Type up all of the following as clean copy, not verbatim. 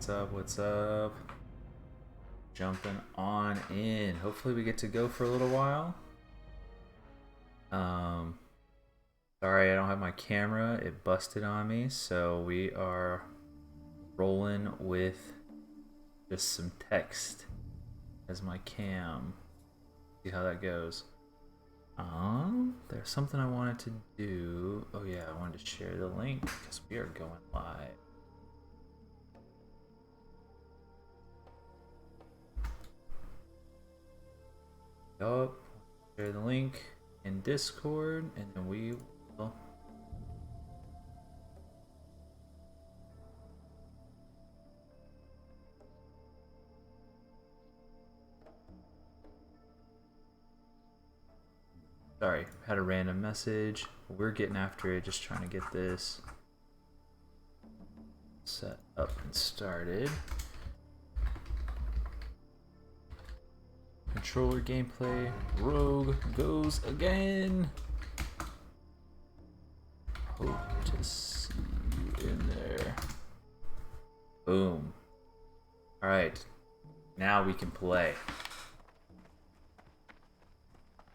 What's up? What's up? Jumping on in. Hopefully we get to go for a little while. Um, Sorry I don't have my camera. It busted on me, so we are rolling with just some text as my cam. See how that goes. There's something I wanted to do. Oh yeah, I wanted to share the link because we are going live. Yup. Share the link in Discord, and then we will. Sorry, had a random message. We're getting after it, just trying to get this set up and started. Controller gameplay. Rogue goes again. Hope to see you in there. Boom. Alright. Now we can play.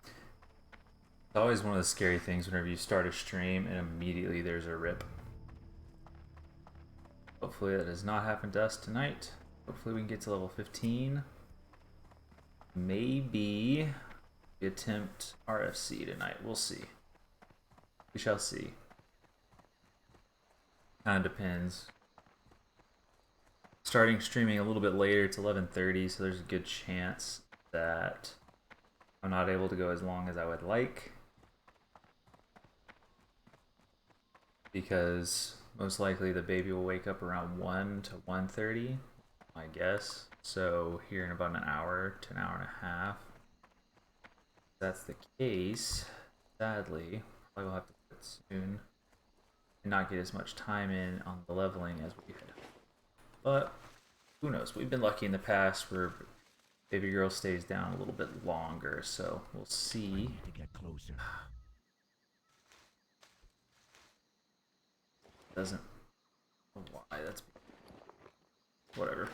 It's always one of the scary things whenever you start a stream and immediately there's a rip. Hopefully that does not happen to us tonight. Hopefully we can get to level 15. Maybe we attempt RFC tonight. We'll see. We shall see. Kind of depends. Starting streaming a little bit later, it's 11:30, so there's a good chance that I'm not able to go as long as I would like, because most likely the baby will wake up around 1 to 1:30, I guess. So here in about an hour to an hour and a half. If that's the case, sadly, probably will have to quit soon and not get as much time in on the leveling as we had. But who knows? We've been lucky in the past where baby girl stays down a little bit longer, so we'll see. To get closer. Doesn't know why. That's whatever.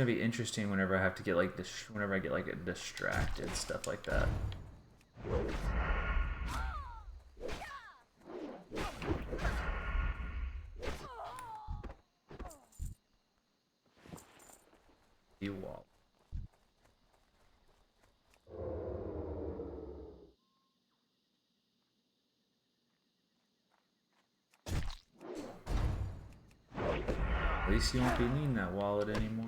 It's gonna be interesting whenever I have to get like whenever I get like distracted, stuff like that. You wall. At least you won't be needing that wallet anymore.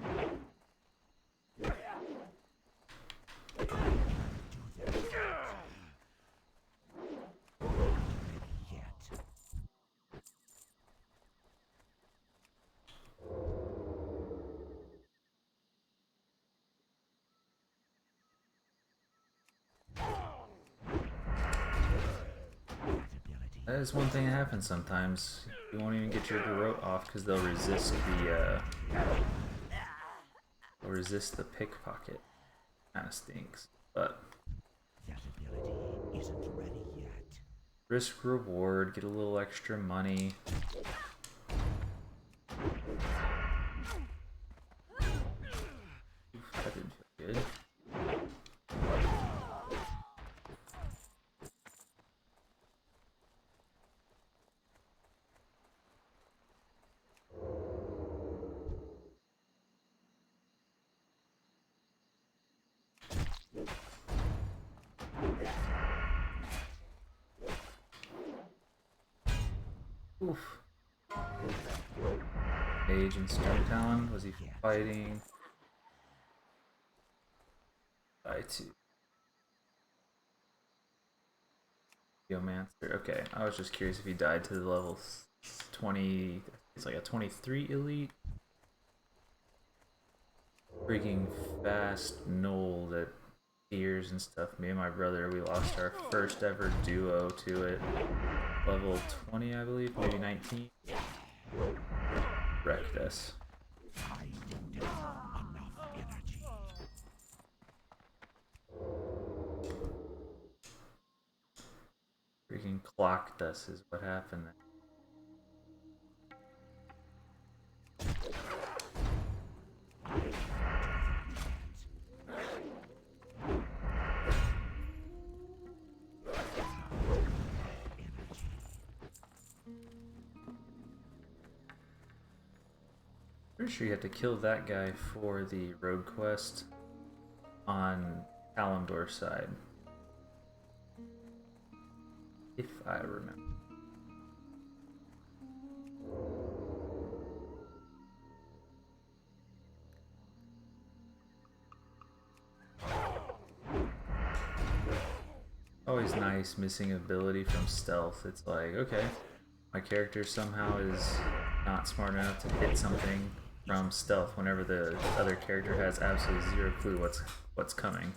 That is one thing that happens sometimes. You won't even get your garrote off because they'll resist the pickpocket. Kind of stinks, but That ability isn't ready yet. risk reward, get a little extra money. Oof, that didn't feel good. Oof. Mage in Startown, was he fighting? I2. Geomancer. Okay, I was just curious if he died to the level 20. It's like a 23 elite. Freaking fast Knoll that tears and stuff. Me and my brother, we lost our first ever duo to it. Level 20, I believe, maybe 19. Wrecked us. I don't have enough energy. Freaking clocked us is what happened there. sure you have to kill that guy for the road quest on Kalimdor's side. If I remember. Always nice missing ability from stealth. It's like, okay, my character somehow is not smart enough to hit something from stealth whenever the other character has absolutely zero clue what's coming.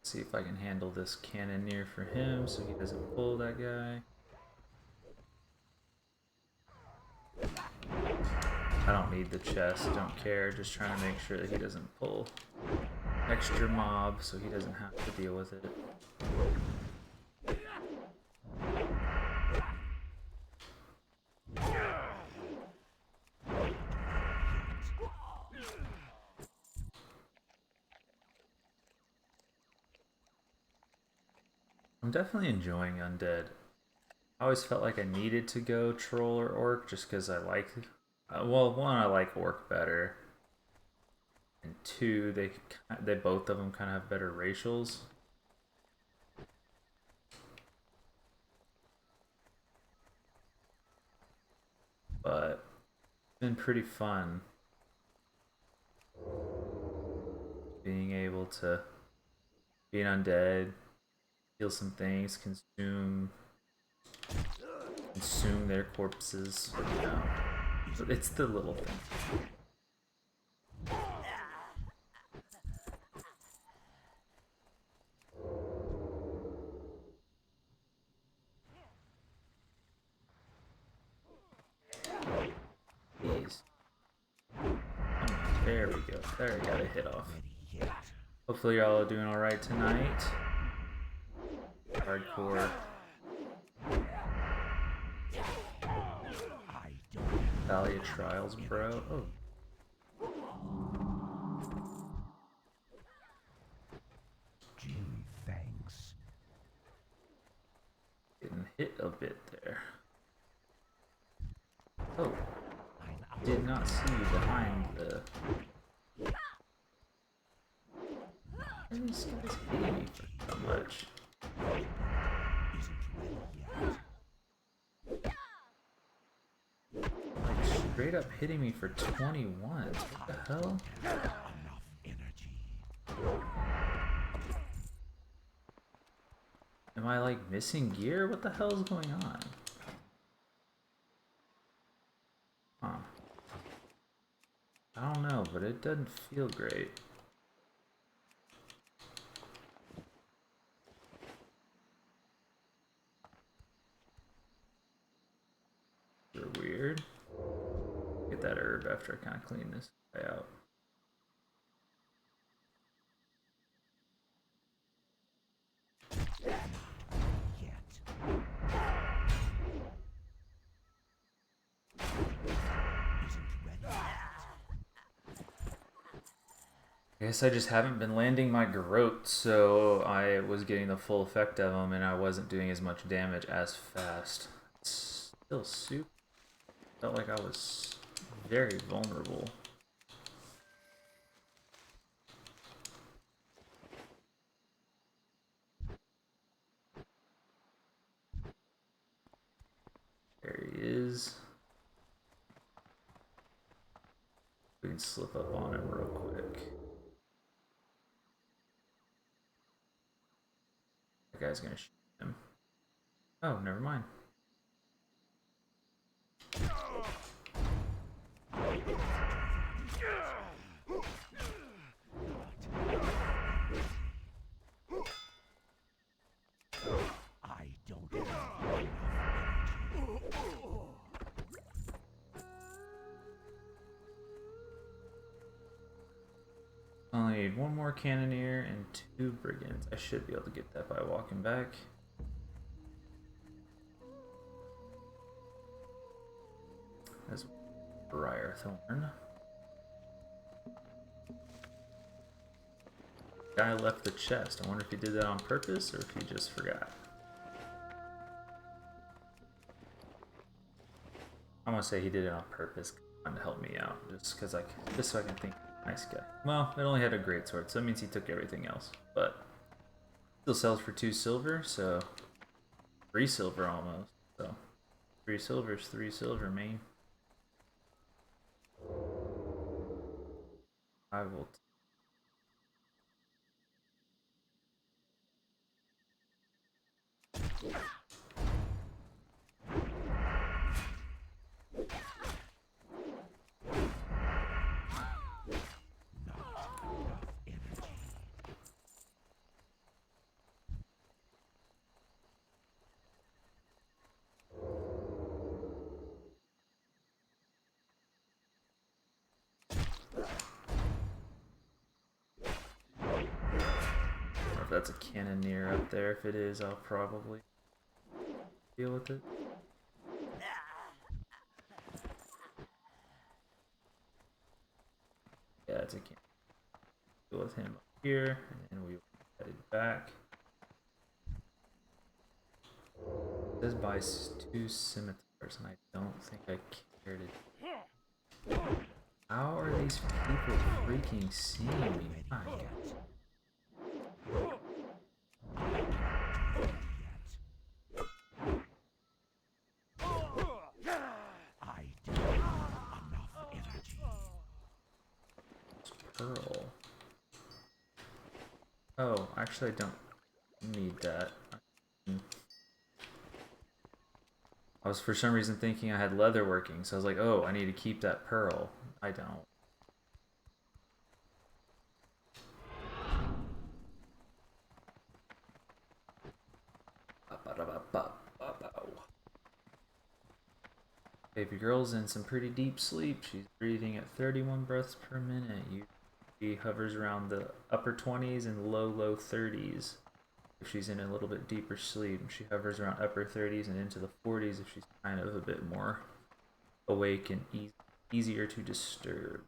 See if I can handle this cannoneer for him so he doesn't pull that guy. I don't need the chest, don't care, just trying to make sure that he doesn't pull extra mob so he doesn't have to deal with it. I'm definitely enjoying Undead. I always felt like I needed to go Troll or Orc just because I like... well, one, I like Orc better. And two, they both of them kind of have better racials. But it's been pretty fun being able to be an undead, kill some things, consume their corpses, you know. It's the little thing. Jeez. There we go. There, we got a hit off. Hopefully y'all are doing alright tonight. Hardcore. Valley of Trials, bro. Oh. Gee, thanks. Getting hit a bit there. Oh. Did not see you behind the... Why are these guys hitting me for so much? Like, straight up hitting me for 21. What the hell? Enough energy. Am I like missing gear? What the hell is going on? Huh. I don't know, but it doesn't feel great. They're weird. Get that herb after I kind of clean this guy out. I guess I just haven't been landing my garrote, so I was getting the full effect of them and I wasn't doing as much damage as fast. It's still super. Felt like I was very vulnerable. There he is. We can slip up on him real quick. That guy's gonna shoot him. Oh, never mind. only need one more cannoneer and 2 brigands. I should be able to get that by walking back. That's Briarthorn. Guy left the chest. I wonder if he did that on purpose or if he just forgot. I want to say he did it on purpose, trying to help me out, just so I can think, nice guy. Well, it only had a greatsword, so that means he took everything else. But still sells for 2 silver, so 3 silver almost. So 3 silver's 3 silver, main. I will. If that's a cannoneer up there. If it is, I'll probably deal with it. Yeah, it's a cannoneer. Deal with him up here, and then we will head back. It says buy 2 scimitars, and I don't think I care to. How are these people freaking seeing me? My God. Pearl. Oh, actually, I don't need that. I was for some reason thinking I had leather working, so I was like, oh, I need to keep that pearl. I don't. Baby girl's in some pretty deep sleep. She's breathing at 31 breaths per minute. She hovers around the upper 20s and low 30s if she's in a little bit deeper sleep. She hovers around upper 30s and into the 40s if she's kind of a bit more awake and easier to disturb.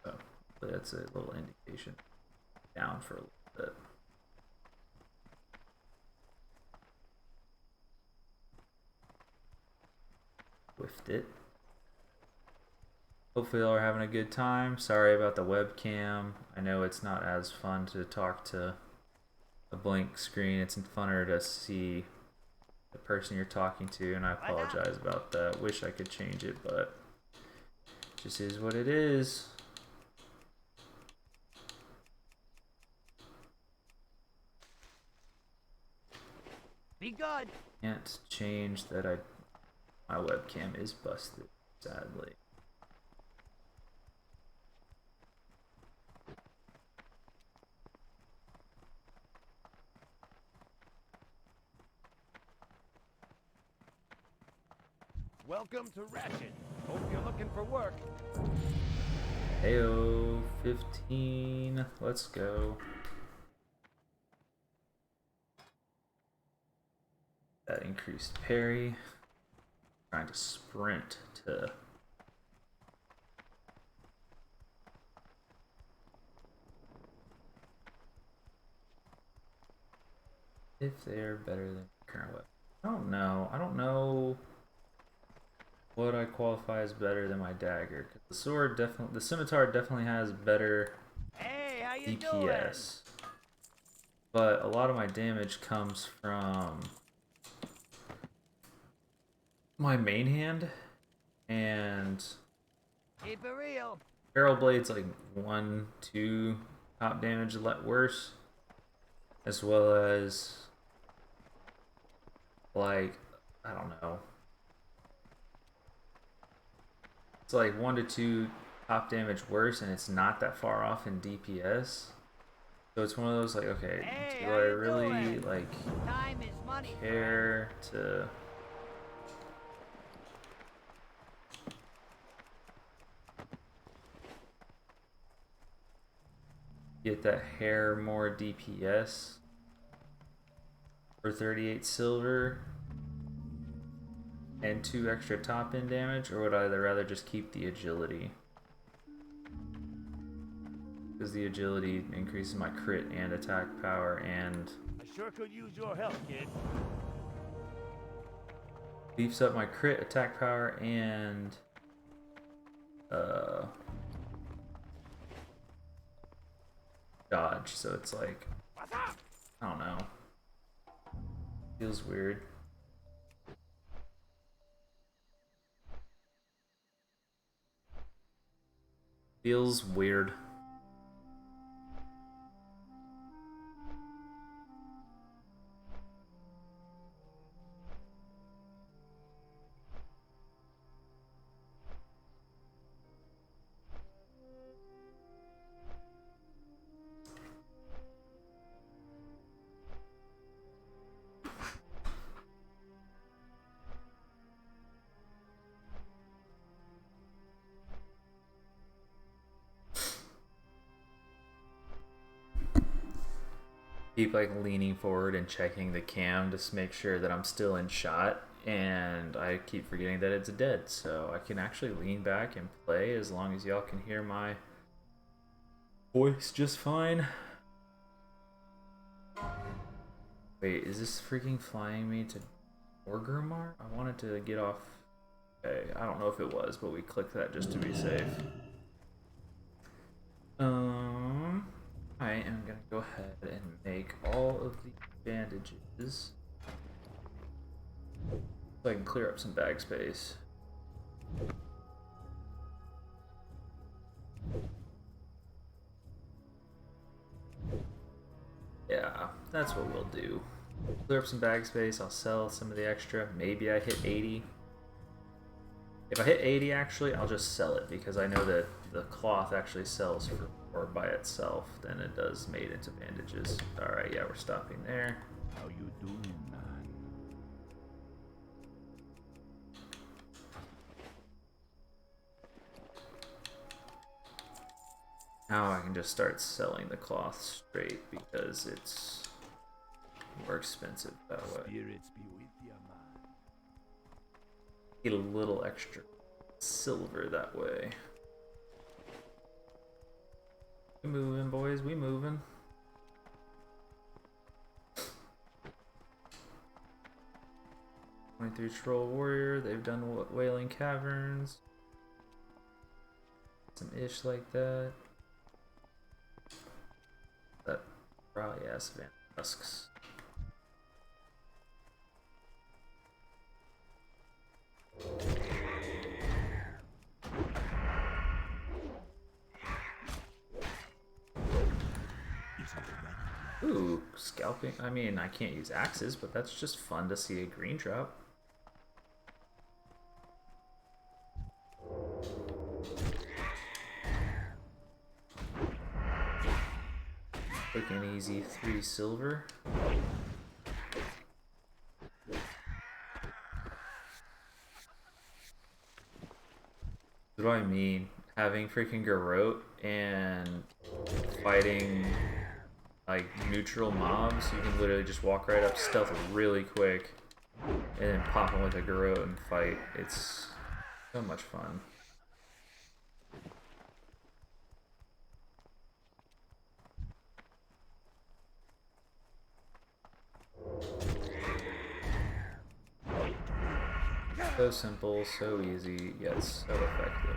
So that's a little indication. Down for a little bit. Whiffed it. Hopefully y'all are having a good time. Sorry about the webcam. I know it's not as fun to talk to a blank screen. It's funner to see the person you're talking to, and I apologize about that. Wish I could change it, but it just is what it is. Be good. Can't change that my webcam is busted, sadly. Welcome to Ratchet. Hope you're looking for work. Heyo, 15. Let's go. That increased parry. Trying to sprint to if they're better than current weapon. I don't know. I don't know what I qualify as better than my dagger. The sword definitely, the scimitar definitely has better Hey, how you DPS. But a lot of my damage comes from my main hand, and Keep it real. barrel blades like 1-2 top damage worse, as well as like I don't know. It's like 1-2 top damage worse, and it's not that far off in DPS. So it's one of those like, okay, Hey, do how I you really doing? like Time is money. care to Get that hair more DPS for 38 silver and 2 extra top end damage, or would I rather just keep the agility? Because the agility increases my crit and attack power and I sure could use your help, kid. beefs up my crit, attack power, and dodge. So it's like, I don't know. Feels weird. Feels weird. Keep like leaning forward and checking the cam to make sure that I'm still in shot, and I keep forgetting that it's dead, so I can actually lean back and play as long as y'all can hear my voice just fine. Wait, is this freaking flying me to Orgrimmar? I wanted to get off. Okay, I don't know if it was, but we clicked that just to be safe. I am gonna go ahead and make all of the bandages so I can clear up some bag space. Yeah, that's what we'll do. Clear up some bag space, I'll sell some of the extra. Maybe I hit 80. If I hit 80 actually, I'll just sell it because I know that the cloth actually sells for more by itself than it does made into bandages. Alright, yeah, we're stopping there. How you doing, man? Now I can just start selling the cloth straight because it's more expensive that way. Spirits be with you, man. Get a little extra silver that way. We moving, boys, we moving. '23 Troll Warrior, they've done Wailing Caverns. Some ish like that. That probably ass Van Tusks. Ooh, scalping. I mean, I can't use axes, but that's just fun to see a green drop. Quick and easy 3 silver. What do I mean? Having freaking Garrote and fighting like neutral mobs, you can literally just walk right up, stealth really quick, and then pop them with a Garrote and fight. It's so much fun. So simple, so easy, yet so effective.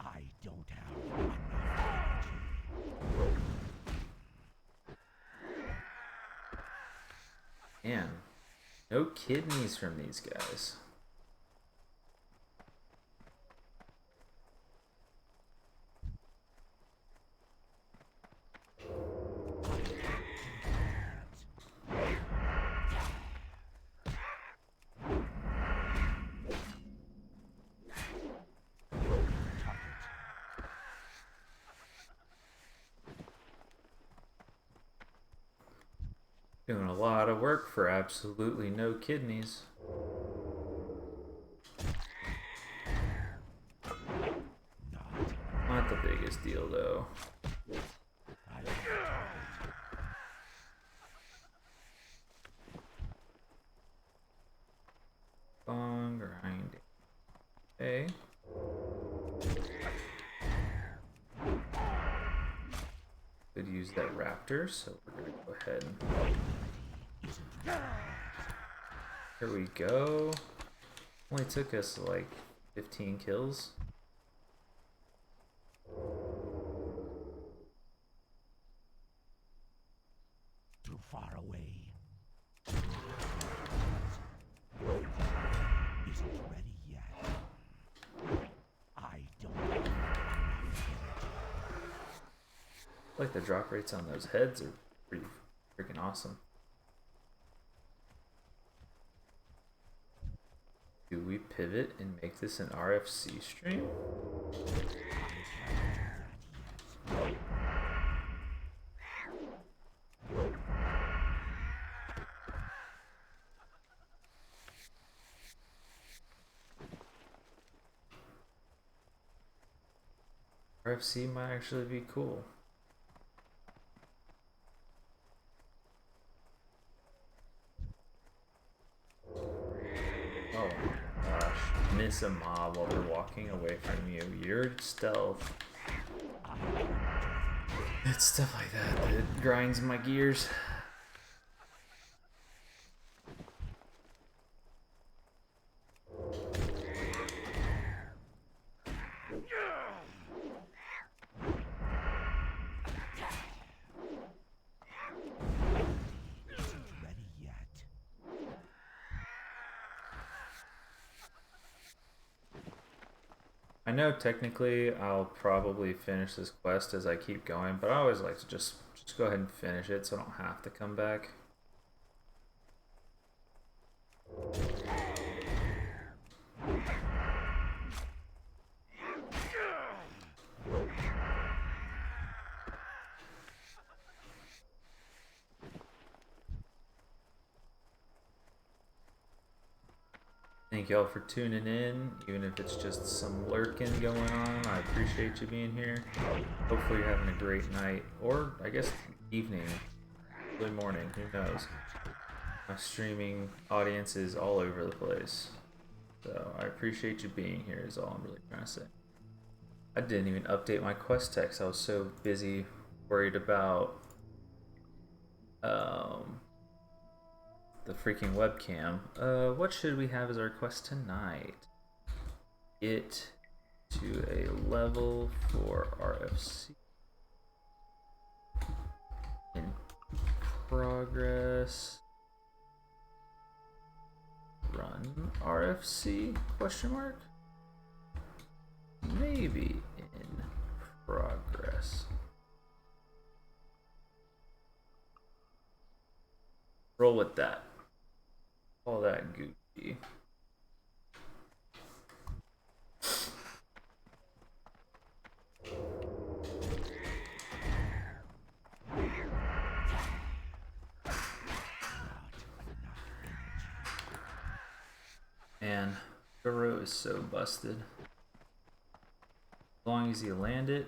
I don't have enough energy. Man, no kidneys from these guys. Doing a lot of work for absolutely no kidneys. Not the biggest deal though. Long grinding. Okay. Could use that raptor, so we're gonna go ahead and here we go. Only took us like 15 kills. Too far away. Isn't ready yet. I don't. Like the drop rates on those heads are pretty freaking awesome. Do we pivot and make this an RFC stream? RFC might actually be cool. Oh gosh, miss a mob while they're walking away from you. Your stealth. It's stuff like that that grinds my gears. I know technically I'll probably finish this quest as I keep going, but I always like to just go ahead and finish it so I don't have to come back. Thank y'all for tuning in, even if it's just some lurking going on. I appreciate you being here. Hopefully you're having a great night, or I guess evening, early morning, who knows. My streaming audience is all over the place. So I appreciate you being here is all I'm really trying to say. I didn't even update my quest text. I was so busy worried about the freaking webcam. What should we have as our quest tonight? Get to a level for RFC. In progress. Run RFC? Question mark? Maybe in progress. Roll with that. All that Gucci. Man, Guru is so busted. As long as you land it.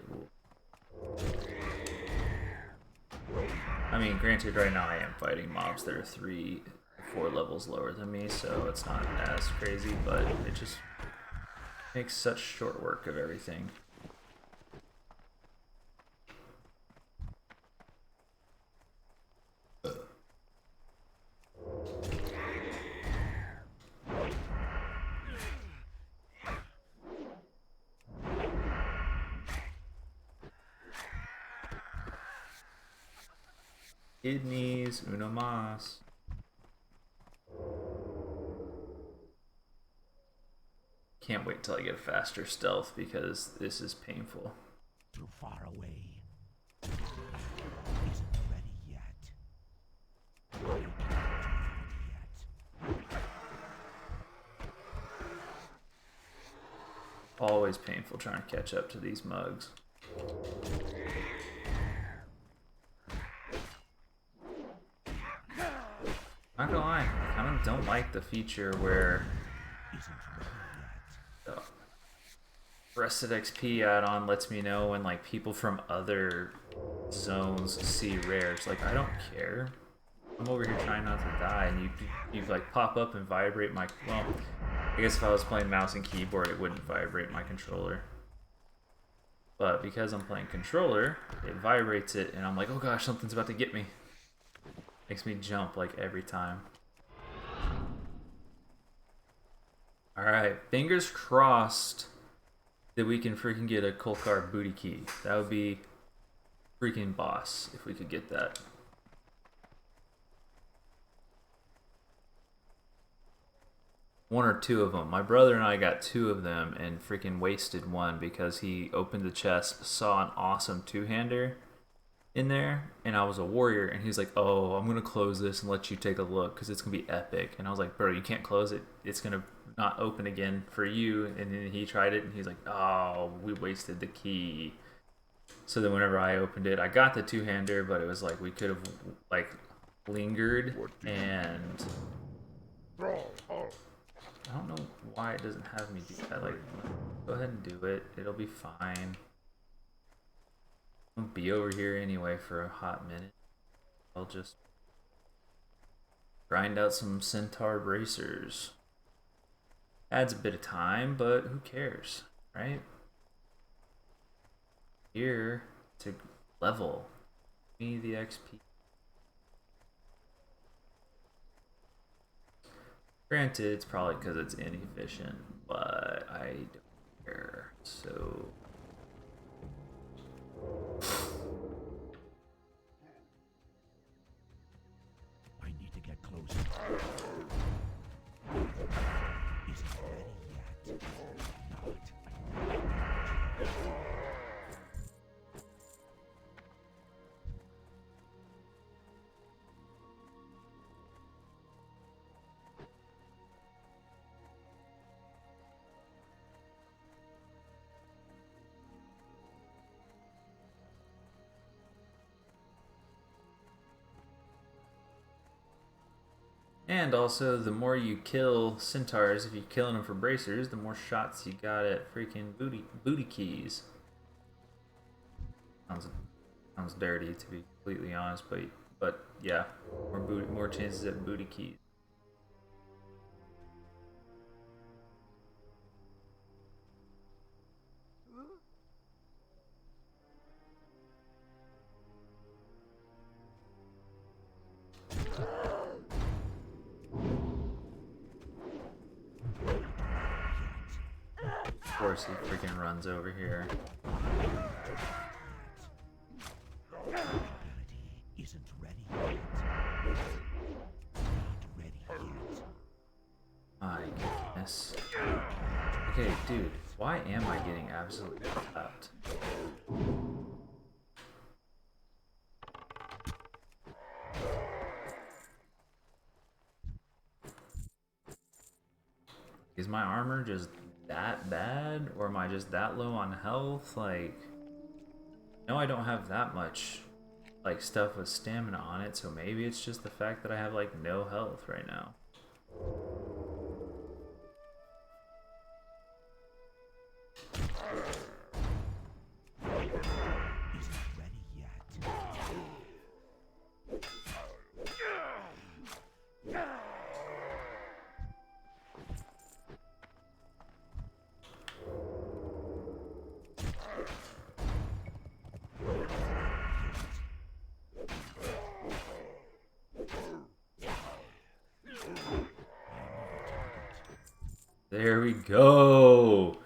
I mean, granted, right now I am fighting mobs that are 3 or 4 levels lower than me, so it's not as crazy, but it just makes such short work of everything. Kidneys, uno mas. Can't wait till I get a faster stealth because this is painful. Too far away. Isn't ready yet. Always painful trying to catch up to these mugs. don't like the feature where Isn't ready yet. the Rested XP add-on lets me know when like people from other zones see rares. Like I don't care. I'm over here trying not to die, and you like pop up and vibrate my. Well, I guess if I was playing mouse and keyboard, it wouldn't vibrate my controller. But because I'm playing controller, it vibrates it, and I'm like, oh gosh, something's about to get me. Makes me jump like every time. Alright, fingers crossed that we can freaking get a Kolkar booty key. That would be freaking boss if we could get that. One or two of them. My brother and I got two of them and freaking wasted one because he opened the chest, saw an awesome two-hander in there, and I was a warrior, and he's like, oh, I'm gonna close this and let you take a look because it's gonna be epic. And I was like, bro, you can't close it, it's gonna not open again for you. And then he tried it and he's like, oh, we wasted the key. So then whenever I opened it, I got the two-hander, but it was like we could have like lingered, and I don't know why it doesn't have me do that. Like, go ahead and do it, it'll be fine. I'll be over here anyway for a hot minute. I'll just grind out some centaur bracers. Adds a bit of time, but who cares, right? Here to level me the XP. Granted, it's probably because it's inefficient, but I don't care. So I need to get closer. Isn't ready yet. Not. and also, the more you kill centaurs, if you're killing them for bracers, the more shots you got at freaking booty keys. Sounds dirty to be completely honest, but yeah, more chances at booty keys. Of course, he freaking runs over here. Reality isn't ready yet. Not ready yet. My goodness. Okay, dude, why am I getting absolutely tapped? Is my armor just that bad, or am I just that low on health? Like, no, I don't have that much like stuff with stamina on it, so maybe it's just the fact that I have like no health right now. Isn't ready yet. There we go.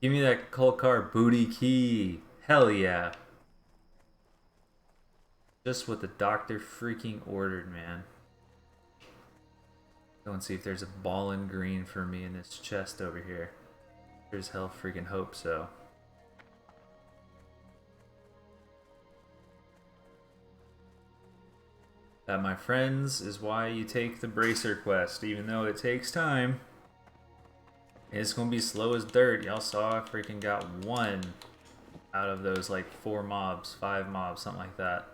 Give me that Kolkar booty key. Hell yeah. Just what the doctor freaking ordered, man. Go and see if there's a ball in green for me in this chest over here. There's hell freaking hope so. That, my friends, is why you take the bracer quest, even though it takes time. It's gonna be slow as dirt. Y'all saw I freaking got one out of those like 4 mobs, 5 mobs, something like that.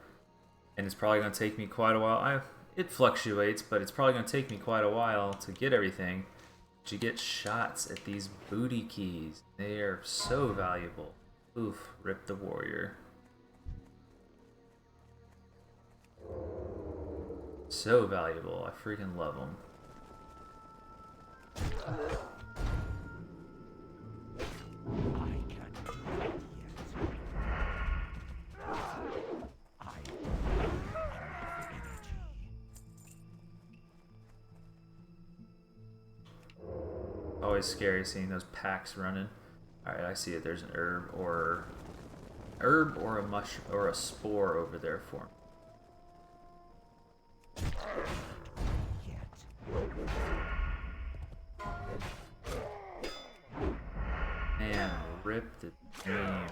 And it's probably gonna take me quite a while. it fluctuates, but it's probably going to take me quite a while to get everything. But you get shots at these booty keys. They are so valuable. Oof, rip the warrior. So valuable. I freaking love them. I can't do that yet. I don't have enough energy. Always scary seeing those packs running. Alright, I see it. There's an herb or a mushroom or a spore over there for me. Yet. Man, rip the game.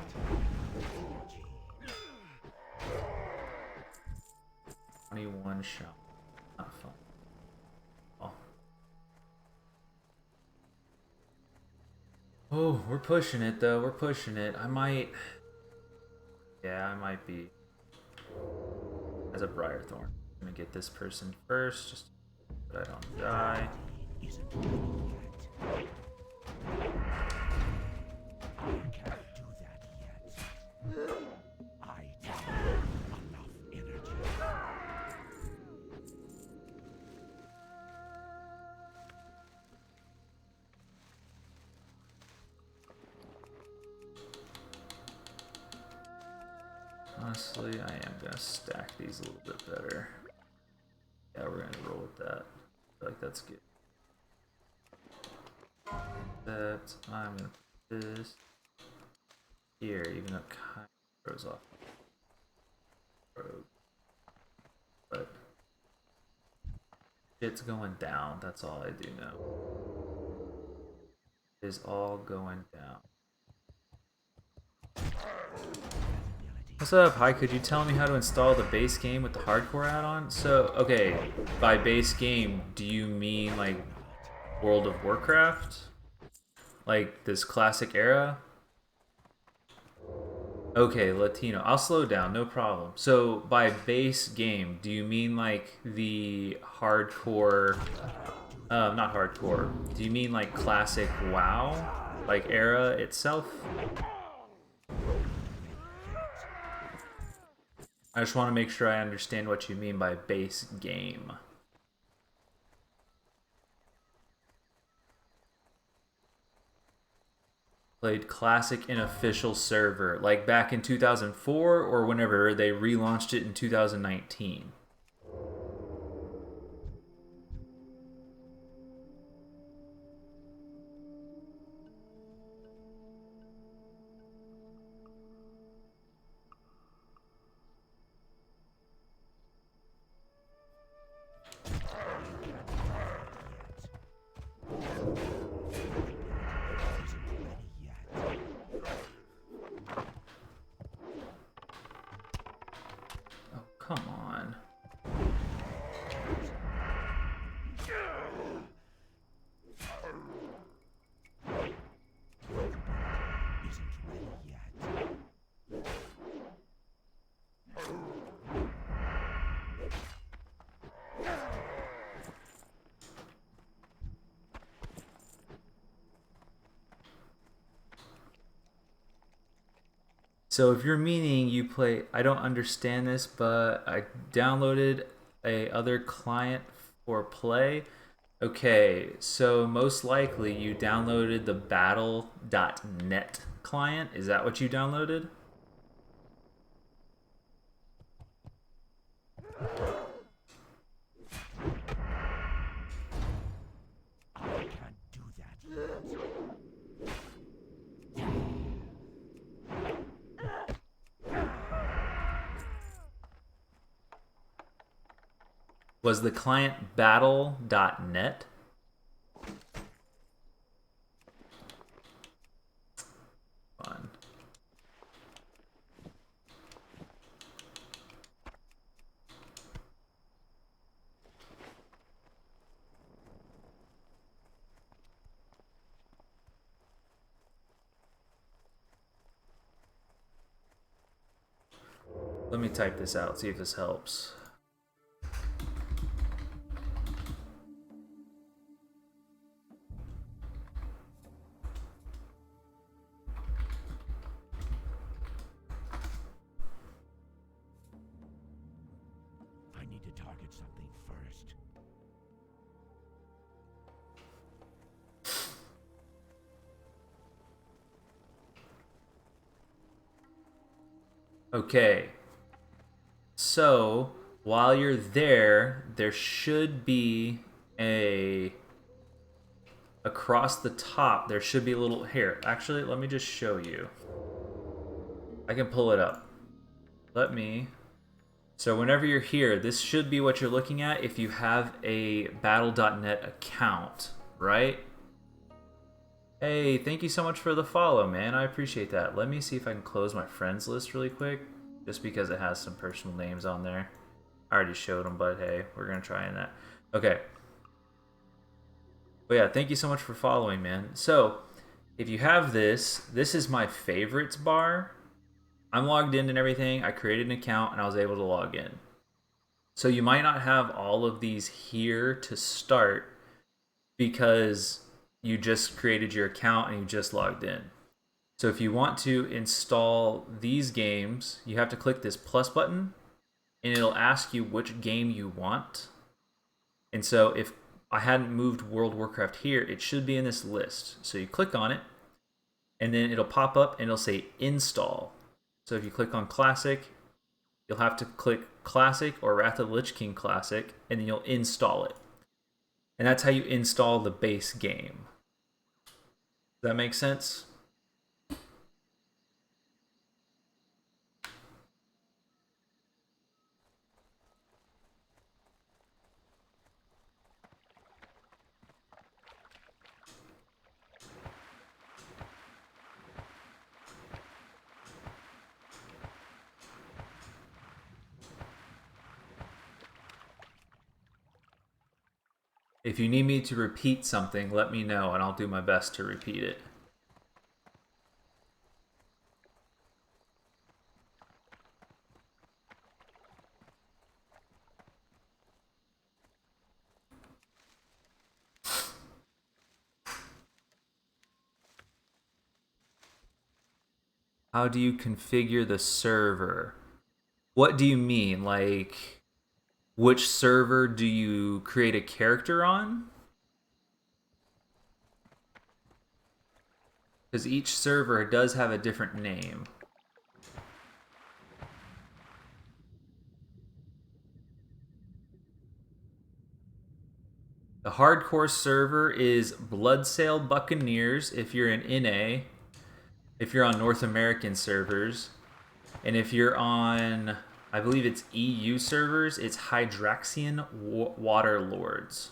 Energy. 21 shot. Not fun. Oh, we're pushing it though. We're pushing it. I might. Yeah, I might be. As a Briarthorn. I'm gonna get this person first, just so I don't die. Isn't ready yet. I can't do that yet. I don't have enough energy. Honestly, I am gonna stack these a little bit better. Yeah, we're gonna roll with that. I feel like that's good. That I'm gonna put this here, even though it kind of throws off rogue. But shit's going down. That's all I do know. It is all going down. What's up? Hi, could you tell me how to install the base game with the hardcore add-on? So, okay, by base game, do you mean like World of Warcraft? Like this classic era? Okay, Latino. I'll slow down, no problem. So, by base game, do you mean like the hardcore, not hardcore, do you mean like classic WoW? Like era itself? I just want to make sure I understand what you mean by base game. Played classic in official server, like back in 2004 or whenever they relaunched it in 2019. Oh, come on. Isn't ready yet. So if you're meaning you play, I don't understand this, but I downloaded a other client for play. Okay, so most likely you downloaded the battle.net client. Is that what you downloaded? I can't do that yet. Was the client battle.net? Fun. Let me type this out, see if this helps. I need to target something first. Okay. So, while you're there, there should be a... Across the top, there should be a little... Here, actually, let me just show you. I can pull it up. Let me... So whenever you're here, this should be what you're looking at if you have a Battle.net account, right? Hey, thank you so much for the follow, man. I appreciate that. Let me see if I can close my friends list really quick, just because it has some personal names on there. I already showed them, but hey, we're going to try in that. Okay. But yeah, thank you so much for following, man. So, if you have this, this is my favorites bar. I'm logged in and everything. I created an account and I was able to log in. So you might not have all of these here to start because you just created your account and you just logged in. So if you want to install these games, you have to click this plus button and it'll ask you which game you want. And so if I hadn't moved World of Warcraft here, it should be in this list. So you click on it and then it'll pop up and it'll say install. So if you click on Classic, you'll have to click Classic or Wrath of the Lich King Classic, and then you'll install it. And that's how you install the base game. Does that make sense? If you need me to repeat something, let me know and I'll do my best to repeat it. How do you configure the server? What do you mean? Like, which server do you create a character on? Because each server does have a different name. The hardcore server is Bloodsail Buccaneers if you're in NA, if you're on North American servers, and if you're on, I believe it's EU servers, it's Hydraxian Waterlords.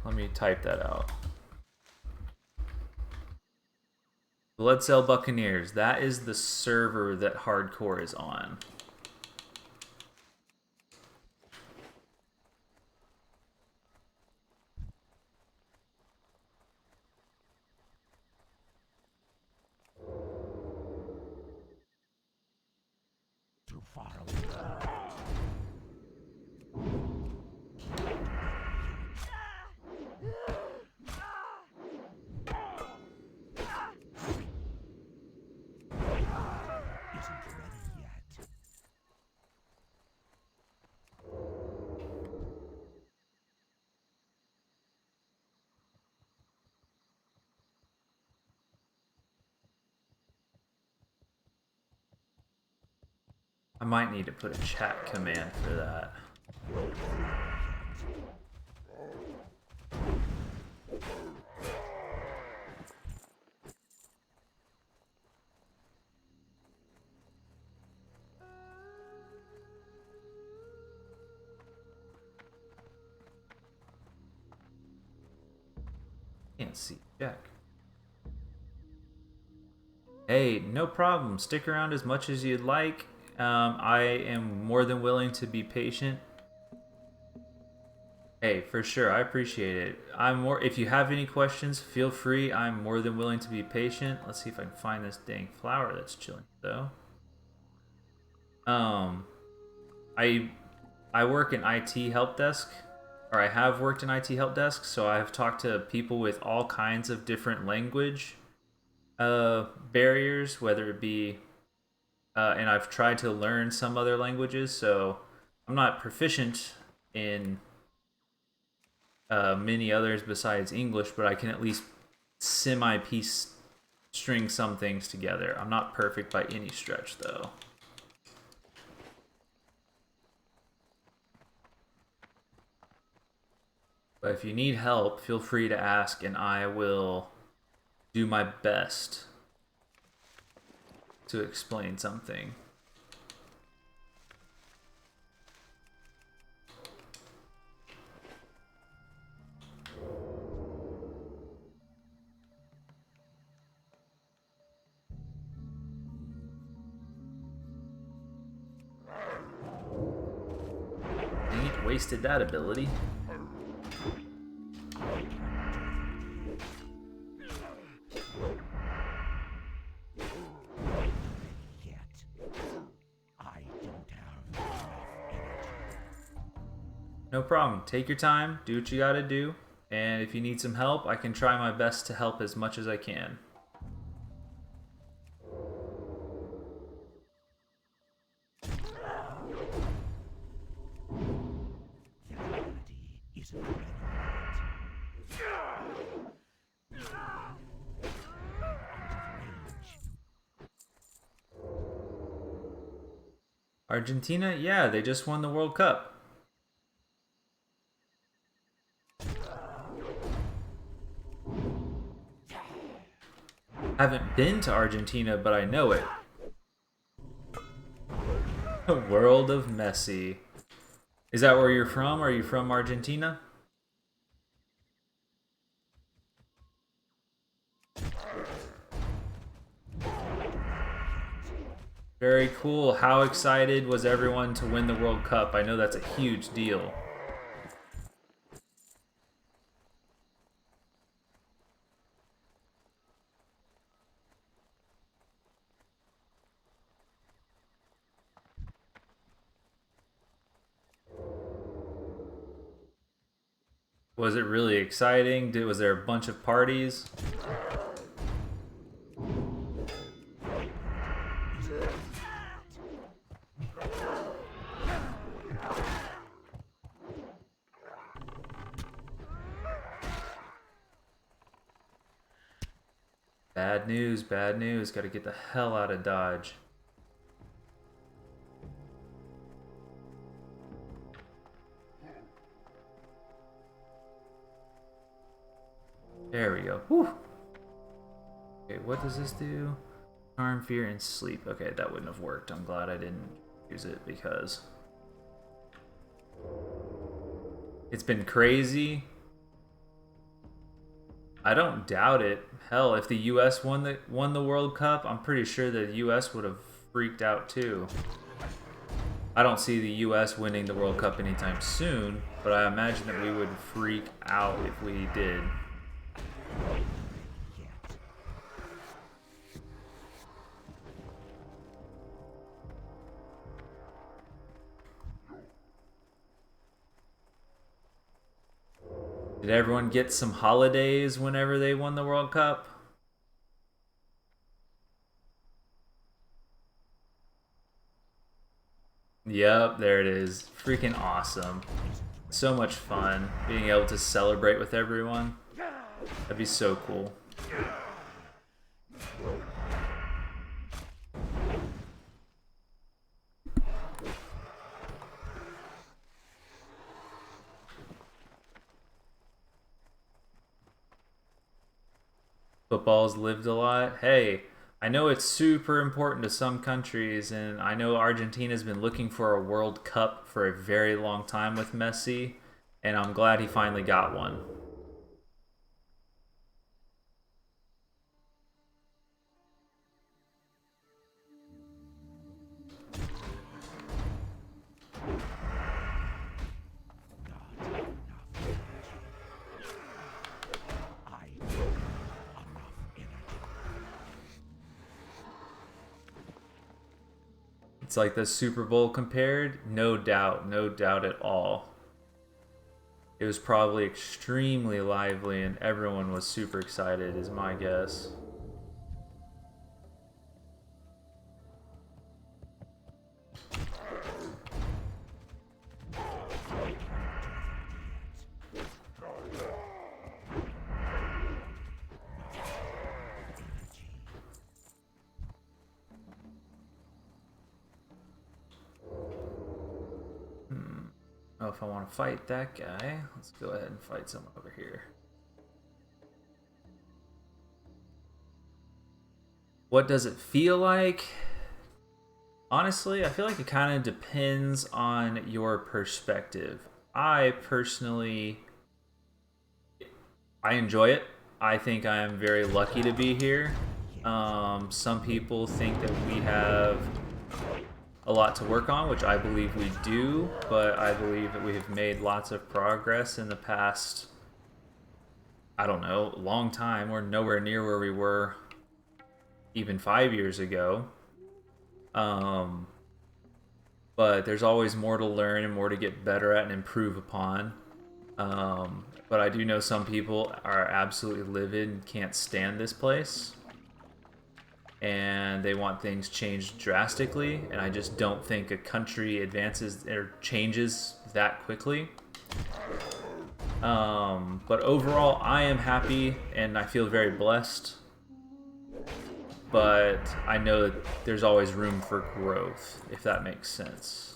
Let me type that out. Bloodsail Buccaneers, that is the server that hardcore is on. Too far away. Isn't ready yet. I might need to put a chat command for that. Can't see Jack. Hey, no problem. Stick around as much as you'd like. I am more than willing to be patient. Hey, for sure, I appreciate it. If you have any questions, feel free. I'm more than willing to be patient. Let's see if I can find this dang flower that's chilling though. I work in IT help desk, or I have worked in IT help desk, so I've talked to people with all kinds of different language. barriers, whether it be, and I've tried to learn some other languages, so I'm not proficient in many others besides English, but I can at least semi piece string some things together. I'm not perfect by any stretch, though. But if you need help, feel free to ask, and I will do my best to explain something. Dang it, wasted that ability. No problem. Take your time, do what you gotta do, and if you need some help, I can try my best to help as much as I can. Argentina, yeah, they just won the World Cup. Haven't been to Argentina, but I know it. The world of Messi. Is that where you're from? Are you from Argentina? Very cool. How excited was everyone to win the World Cup? I know that's a huge deal. Was it really exciting? Was there a bunch of parties? Bad news, bad news. Gotta get the hell out of Dodge. There we go. Whew. Okay, what does this do? Charm, fear, and sleep. Okay, that wouldn't have worked. I'm glad I didn't use it because it's been crazy. I don't doubt it. Hell, if the U.S. won the World Cup, I'm pretty sure the U.S. would have freaked out too. I don't see the U.S. winning the World Cup anytime soon, but I imagine that we would freak out if we did. Did everyone get some holidays whenever they won the World Cup? Yep, there it is. Freaking awesome. So much fun being able to celebrate with everyone. That'd be so cool. Football's lived a lot. Hey, I know it's super important to some countries, and I know Argentina's been looking for a World Cup for a very long time with Messi, and I'm glad he finally got one. It's like the Super Bowl compared? No doubt, no doubt at all. It was probably extremely lively and everyone was super excited, is my guess. know if I want to fight that guy. Let's go ahead and fight someone over here. What does it feel like? Honestly, I feel like it kind of depends on your perspective. I personally, I enjoy it. I think I am very lucky to be here. Some people think that we have a lot to work on, which I believe we do, but I believe that we have made lots of progress in the past, I don't know, long time. We're nowhere near where we were even 5 years ago. But there's always more to learn and more to get better at and improve upon. But I do know some people are absolutely livid and can't stand this place. And they want things changed drastically, and I just don't think a country advances or changes that quickly. But overall, I am happy and I feel very blessed. But I know that there's always room for growth, if that makes sense.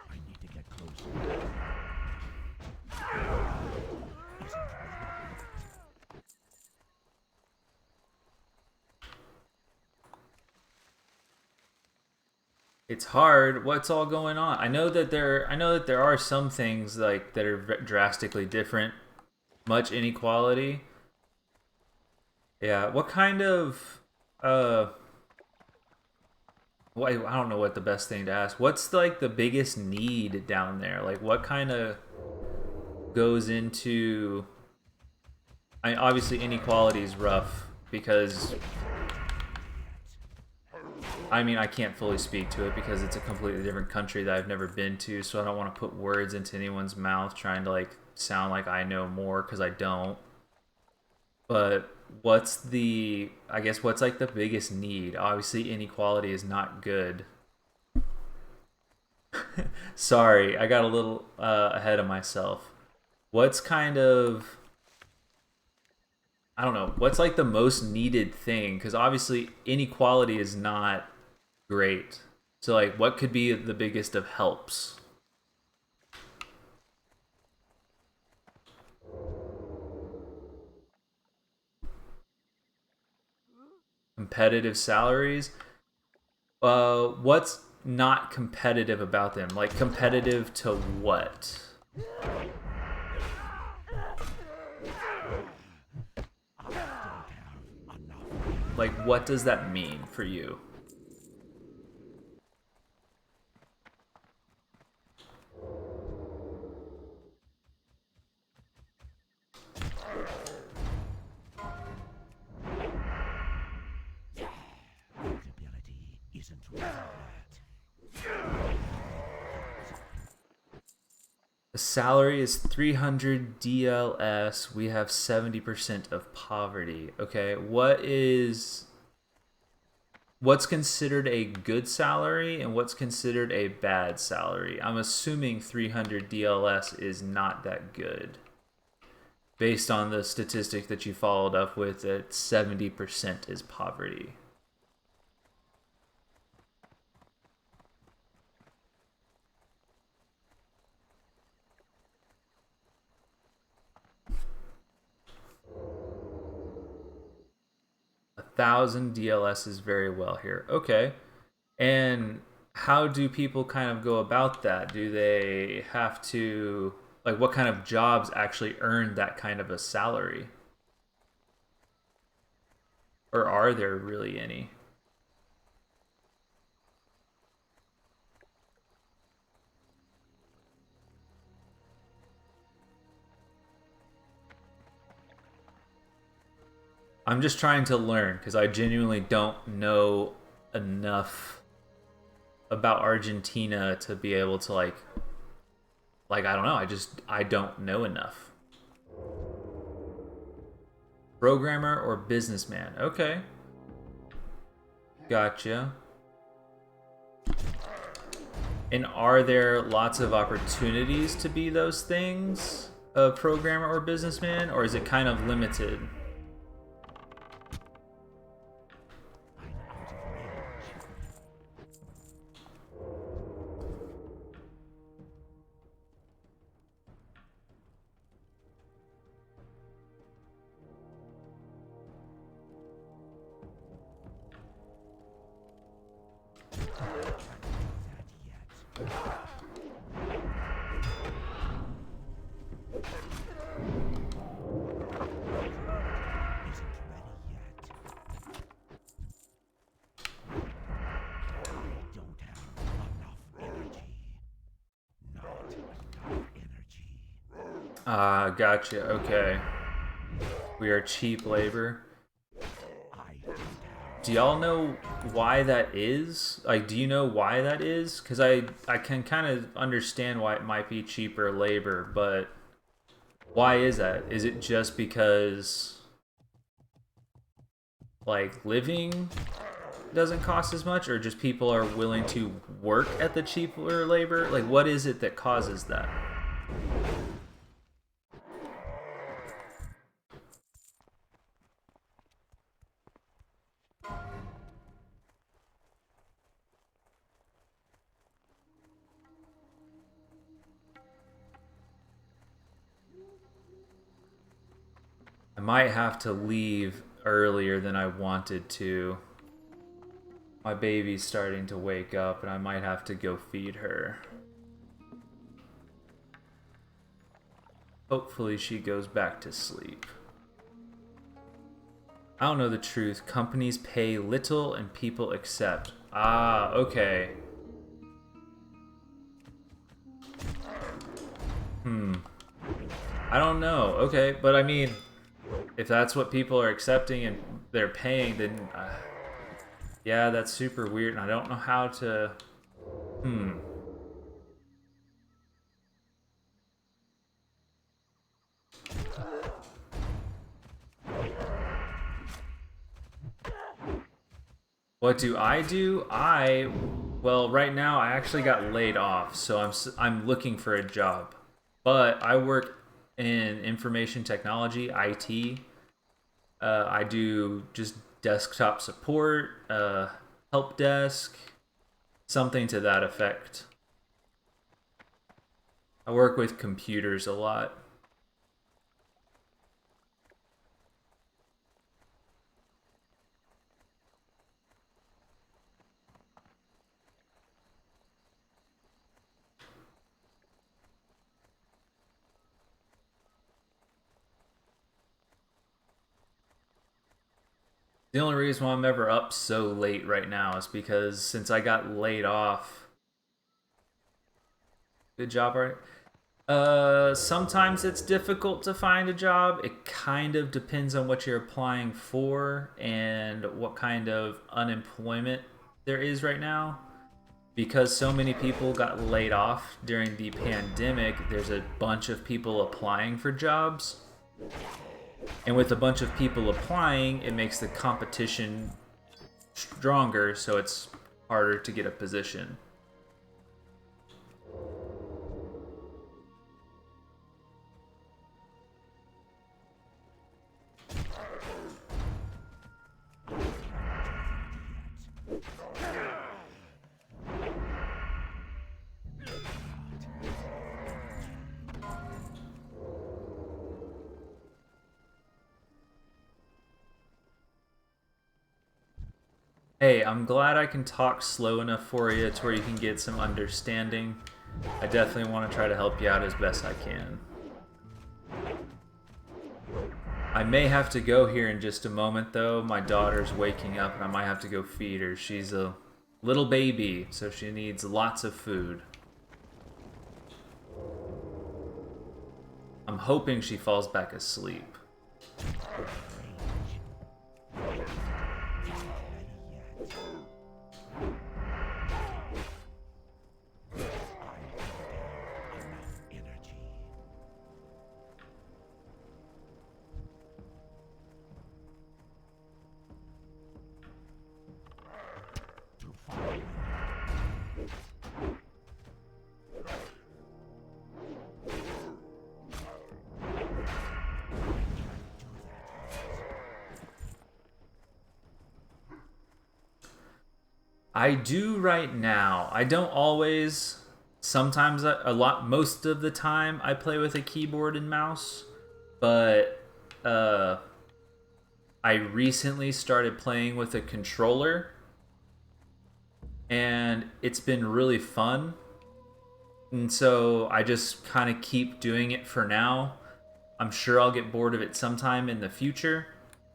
I need to get closer. It's hard. What's all going on? I know that there are some things like that are drastically different. Much inequality. Yeah. What kind of I don't know what the best thing to ask. What's like the biggest need down there? Like what kind of goes into obviously inequality is rough because I mean, I can't fully speak to it because it's a completely different country that I've never been to, so I don't want to put words into anyone's mouth trying to like sound like I know more because I don't. But I guess what's like the biggest need? Obviously inequality is not good. Sorry, I got a little ahead of myself. What's kind of I don't know, what's like the most needed thing? Because obviously inequality is not great. So like what could be the biggest of helps? Competitive salaries? What's not competitive about them? Like competitive to what? Like what does that mean for you? Ability isn't worth that. The salary is 300 DLS. We have 70% of poverty. Okay, what's considered a good salary and what's considered a bad salary? I'm assuming 300 DLS is not that good. Based on the statistic that you followed up with, that 70% is poverty. A 1,000 DLS is very well here. Okay. And how do people kind of go about that? Do they have to, like, what kind of jobs actually earn that kind of a salary? Or are there really any? I'm just trying to learn because I genuinely don't know enough about Argentina to be able to like I don't know. I don't know enough. Programmer or businessman? Okay, gotcha. And are there lots of opportunities to be those things, a programmer or businessman, or is it kind of limited? I'm out of range. Can't do that yet. Isn't ready yet. I don't have enough energy. Not enough energy. Gotcha. Okay. We are cheap labor. I don't have. Do y'all know why that is? Like, do you know why that is? Because I can kind of understand why it might be cheaper labor, but why is that? Is it just because, like, living doesn't cost as much, or just people are willing to work at the cheaper labor? Like, what is it that causes that? I might have to leave earlier than I wanted to. My baby's starting to wake up and I might have to go feed her. Hopefully she goes back to sleep. I don't know the truth. Companies pay little and people accept. Ah, okay. I don't know. Okay, but I mean, if that's what people are accepting and they're paying, then yeah, that's super weird, and I don't know how to. What do? Well, right now I actually got laid off, so I'm looking for a job. But I work in information technology, IT. I do just desktop support, help desk, something to that effect. I work with computers a lot. The only reason why I'm ever up so late right now is because since I got laid off. Good job, right? Sometimes it's difficult to find a job. It kind of depends on what you're applying for and what kind of unemployment there is right now. Because so many people got laid off during the pandemic, there's a bunch of people applying for jobs. And with a bunch of people applying, it makes the competition stronger, so it's harder to get a position. Hey, I'm glad I can talk slow enough for you to where you can get some understanding. I definitely want to try to help you out as best I can. I may have to go here in just a moment though. My daughter's waking up and I might have to go feed her. She's a little baby, so she needs lots of food. I'm hoping she falls back asleep. I do right now. I don't always. Sometimes, a lot, most of the time, I play with a keyboard and mouse. But uh, I recently started playing with a controller, and it's been really fun. And so I just kind of keep doing it for now. I'm sure I'll get bored of it sometime in the future.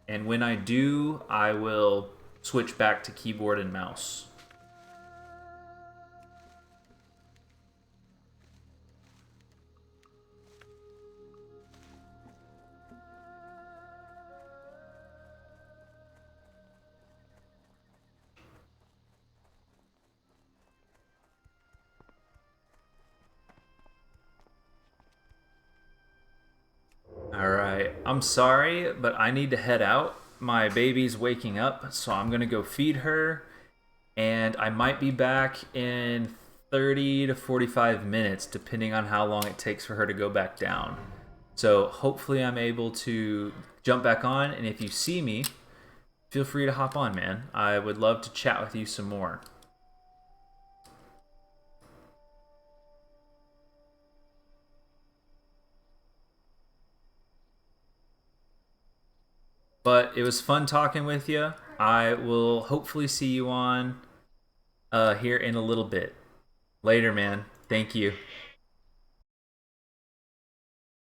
And when I do, I will switch back to keyboard and mouse. All right. I'm sorry, but I need to head out. My baby's waking up, so I'm going to go feed her. And I might be back in 30 to 45 minutes, depending on how long it takes for her to go back down. So hopefully I'm able to jump back on. And if you see me, feel free to hop on, man. I would love to chat with you some more. But it was fun talking with you. I will hopefully see you on here in a little bit. Later, man. Thank you.